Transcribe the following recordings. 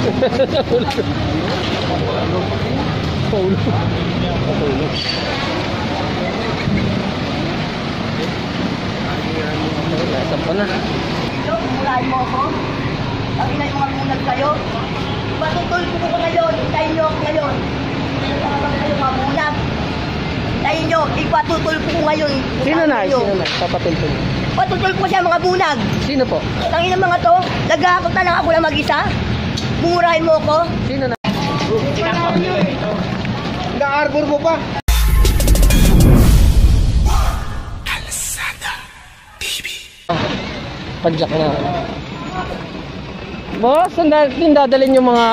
Paulo. Paulo. Nasaan pa na? Murahin mo ako. Ang ina yung mga munag kayo. Patutulpo ko ngayon. Hintayin nyo ako ngayon. Hindi kayo mga munag. Hintayin nyo. Ipatutulpo ko ngayon. Sino na? Sino na? Papatulpo. Patutulpo ko siya mga munag. Sino po? Ang ina mga to. Nag-aakot na lang ako na mag-isa. Murahin mo ako. Sino na? Na-arbor mo pa. Padjak na. Boss, saan dadalhin yung mga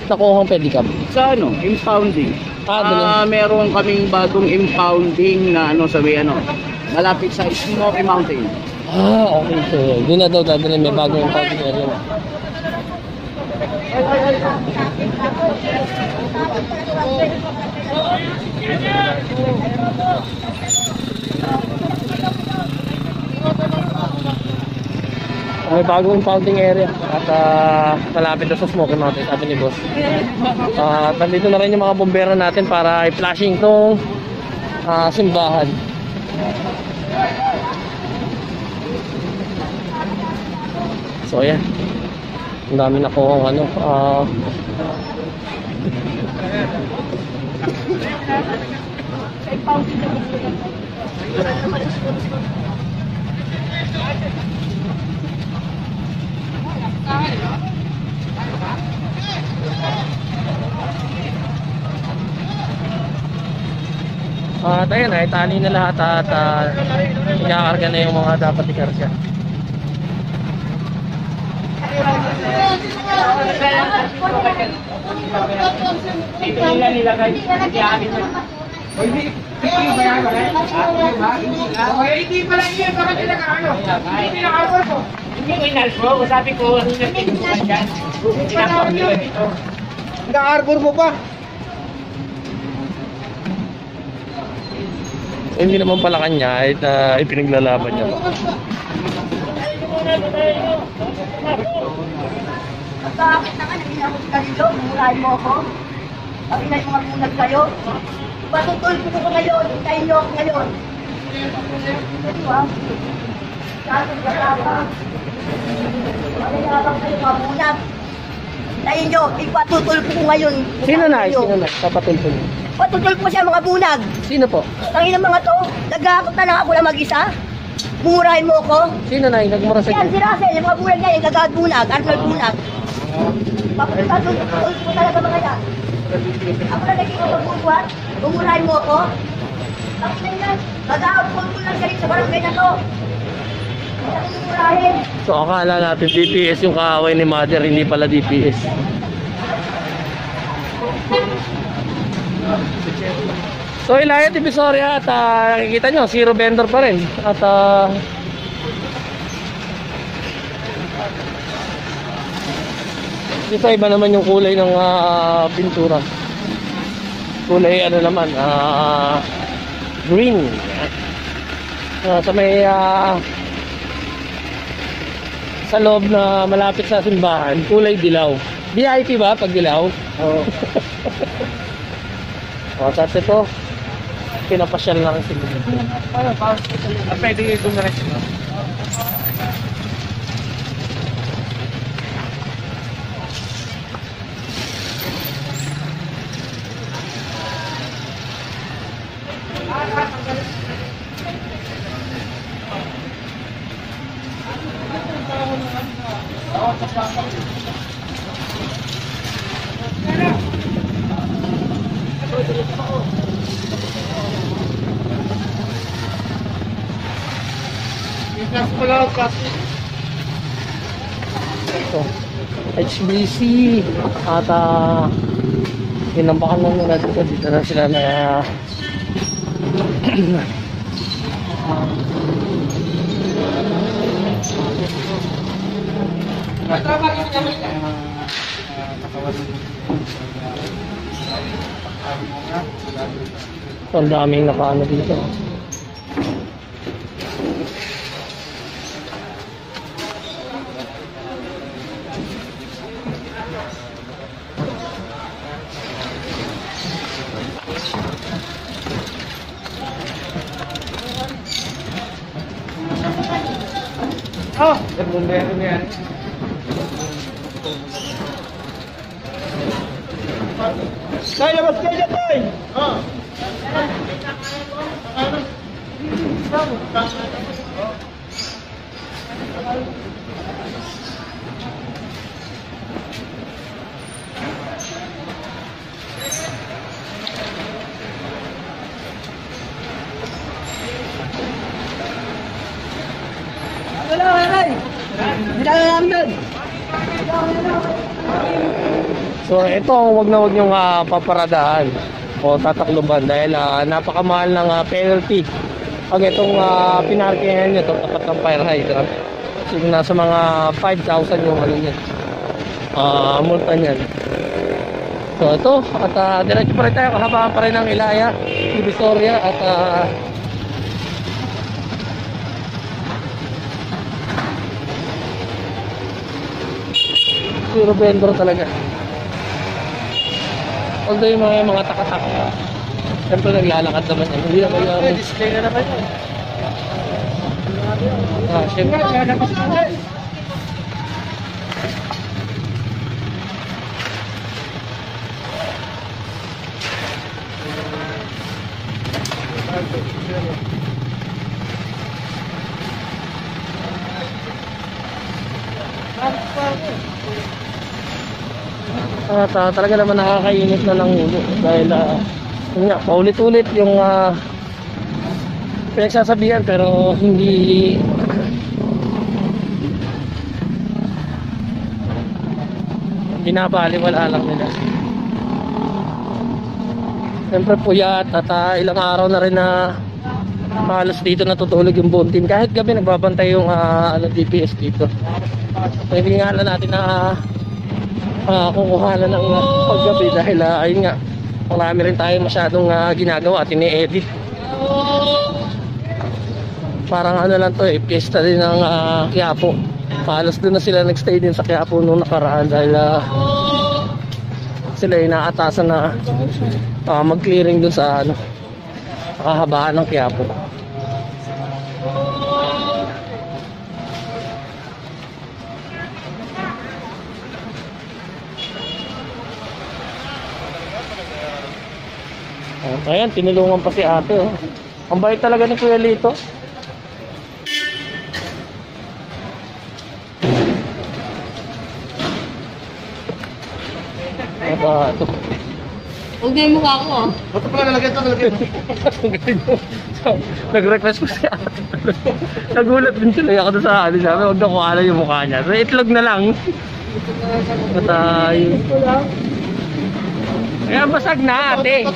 nakuhang pedicab? Sa ano? Impounding. Meron kaming bagong impounding na ano sabi ano. Malapit sa Smoky Mountain. Okay. So, doon na daw dadalhin, may bagong impounding area na. May bagong impounding area at malapit na sa Smoky Mountain, sabi ni boss. At nandito na rin yung mga bombero natin para i-flashing tong simbahan. So yan, ang dami na kong ano at ayun, ay tali na lahat at ikakarga na yung mga dapat ikarga. Dito nila nilagay. Hindi pala yun. Bakit pinaka-ano? Hindi pinaka-arbor ko. Hindi ko inalpo. Sabi ko, ano na pinag-bukan dyan? Na-arbor mo pa. Hindi naman pala kanya, ipinaglalaban niya pa. Bakit naman nag-inakot ka dito? Murahin mo ako. Ang ina yung mga munag kayo. Patutulpo ko ngayon. Hintayin nyo ako ngayon. Diba? Kaso kasama. Malayabang kayo mga munag. Hintayin nyo. Ipatutulpo ko ngayon. Sino na? Sino na? Papatulpo niyo. Patutulpo ko siya mga bunag. Sino po? Ang ina mga to. Nag-aakot na lang ako na mag-isa. Murahin mo ako. Sino na? Nagmura sa Yan si Russell. Yung mga bunag niya. Yung gagawad bunag. Arnold bunag. Patutulpo ko talaga mga yan. Ako na naging kapagbubuan. Murahin mo ako. Ang ina yan. Mag-aakot ko lang siya rin sa barangay na to. Murahin. So akala natin DPS yung kaaway ni Mother, hindi pala DPS. So Ilaya Divisoria at nakikita nyo, zero vendor pa rin. At dito iba naman yung kulay ng pintura. Kulay ano naman, green. Sa may sa loob na malapit sa simbahan, kulay dilaw. VIP ba pag dilaw? Oo. Tapos ito, pinapasyal lang sila. Pwede doon na rin sila. Ito, HBC at tinambakan lang muna dito na sila na ang daming nakaano dito. Oh, bumbero na yan. Tay, labas kayo dyan, tay! Oh. So ito, wag na wag niyong paparadahan o tatakluban dahil napakamahal ng penalty pag itong pinarkingan nyo ito tapat ng fire hydrant. So nasa mga 5,000 yung ano niyan, multa niyan. So ito, at diretso pa rin tayo, kahabaan pa rin ng Ilaya, Divisoria at zero vendor talaga. Although yung mga takatak, siyempre naglalakad naman yan. Hindi naman yung display na naman yun. Siyempre talaga naman nakakainit na ng ulo dahil yun nga, paulit-ulit yung pinagsasabihan pero hindi binabaliwala lang nila. Siyempre puyat at ilang araw na rin na halos dito natutulog yung buong team. Kahit gabi nagbabantay yung DPS dito. So, hindi nga lang natin na kukuha na ng paggabi dahil ayun nga, marami rin tayo masyadong ginagawa at ini-edit. Parang ano lang to piyesta din ng Quiapo. Halos doon na sila nagstay din sa Quiapo nung nakaraan dahil sila inaatasan na mag-clearing doon sa kahabaan ng Quiapo. Ayan, tinulungan pa si ate. Oh. Ang bait talaga ni Kuya Lito. Ito. Huwag na yung mukha ko. Ba't pala nalagyan ito? Nag-request ko si ate. Nagulat din sila ako doon sa atin. Sabi, huwag na kuhala yung mukha niya. So, itlog na lang. Patay. Ayan, basag na ate.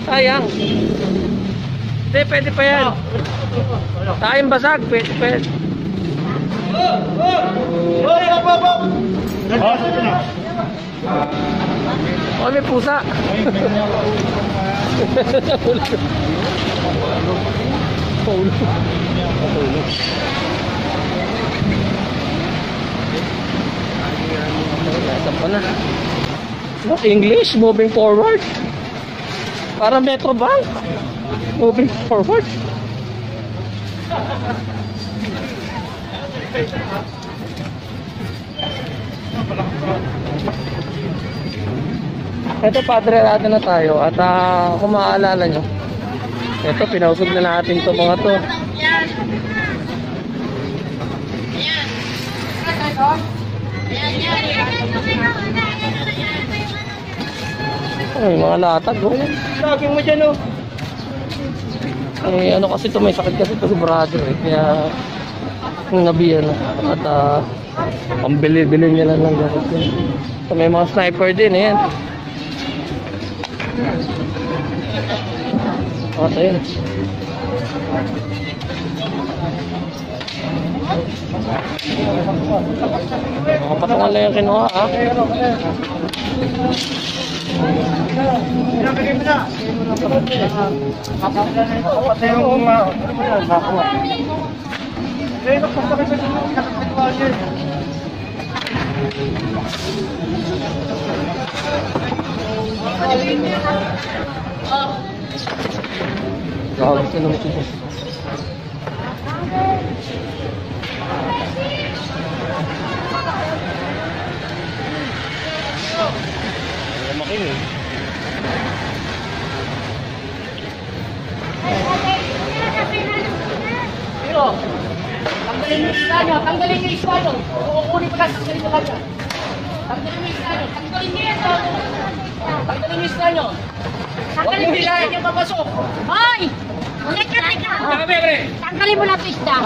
Sayang. Hindi, pwede pa yan. Tayong basag, pwede pa yan. Oh, may pusa. Nasaan pa na? English, moving forward. Para Metro Bank. Moving forward. Ito, Padre Rado na tayo. At kung maaalala nyo, ito, pinausog na natin to mga to. Ay, mga latag, oh. Laging mo dyan, oh. Eh, ano kasi to, may sakit kasi to si brother, eh. Kaya, nabiyan na. At, pambili-bili niya lang ng gamit. So, may mga sniper din, eh. At, ayun. Mga patungan lang yung kinuha, ha? Pinabigay mo na. Kapatay yung nakuha. Eh, nakasakit sa nakakatuwa niya. Grabe sila mo ito. akin eh. Pero, tanggalin mo yung isda nyo. Tanggalin nyo yung isda nyo. Kukunin pa lang, tanggalin mo lang. Tanggalin mo yung isda nyo. Tanggalin nyo yan. Tanggalin mo yung isda nyo. Huwag nyo hilahin yung papasok. Hoy! Teka! Tanggalin mo na ito isda.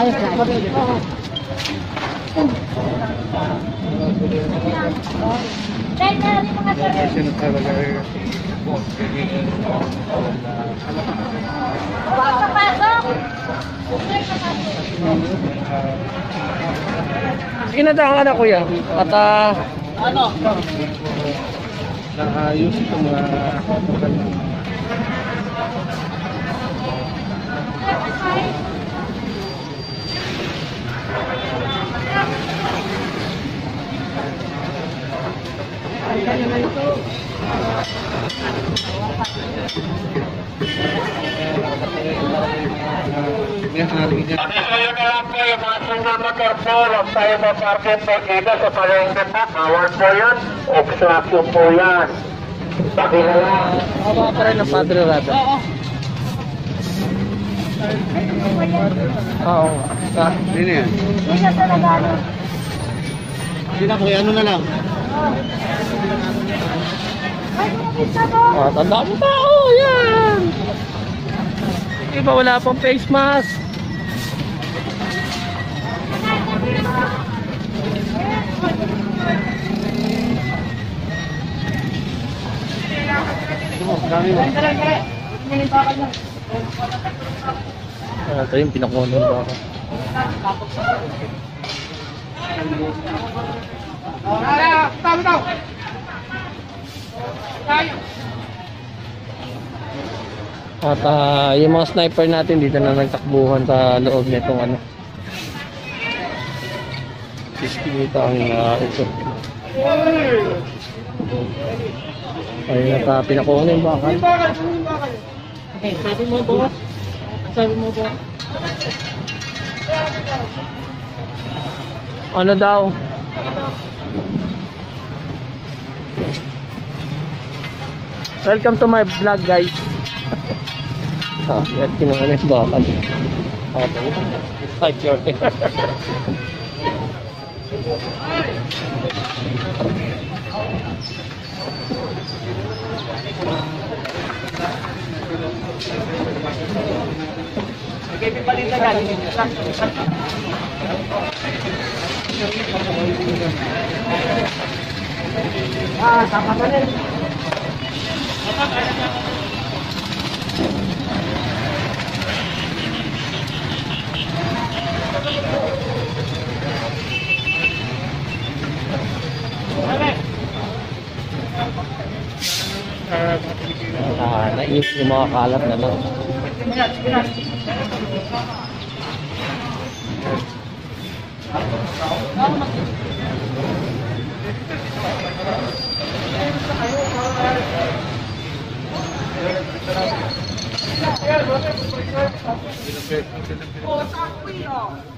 Dahil na rin mga sarili. Pasok! Sige na tayo na kuya. At Ano? Naayos ito mga may-ari niya. Ayun na lang po yung mga single motor po, huwag tayo maparket po dito sa palengke po. Bawal po yun, obstruction po yan. Pakilala. Awa pa rin ng Padre Rata. Oo. Hindi na yan. Hindi na talaga ano. Hindi na kuya, ano na lang? Ay, kumapisa mo. Ang dami tao. Yan. Iba wala pang face mask. Dami mo. Ito yung pinakunan ko ako. At yung mga sniper natin dito na nagtakbuhan sa loob nitong ano. Dito ang ito. Ay pinakunan yung bakal. Sabi mo ba? Sabi mo ba? Ano daw? Welcome to my vlog, guys. Yan kinuha yung bakal. Type your name. Nainis yung mga kalat na lang. Oh, sakto yun.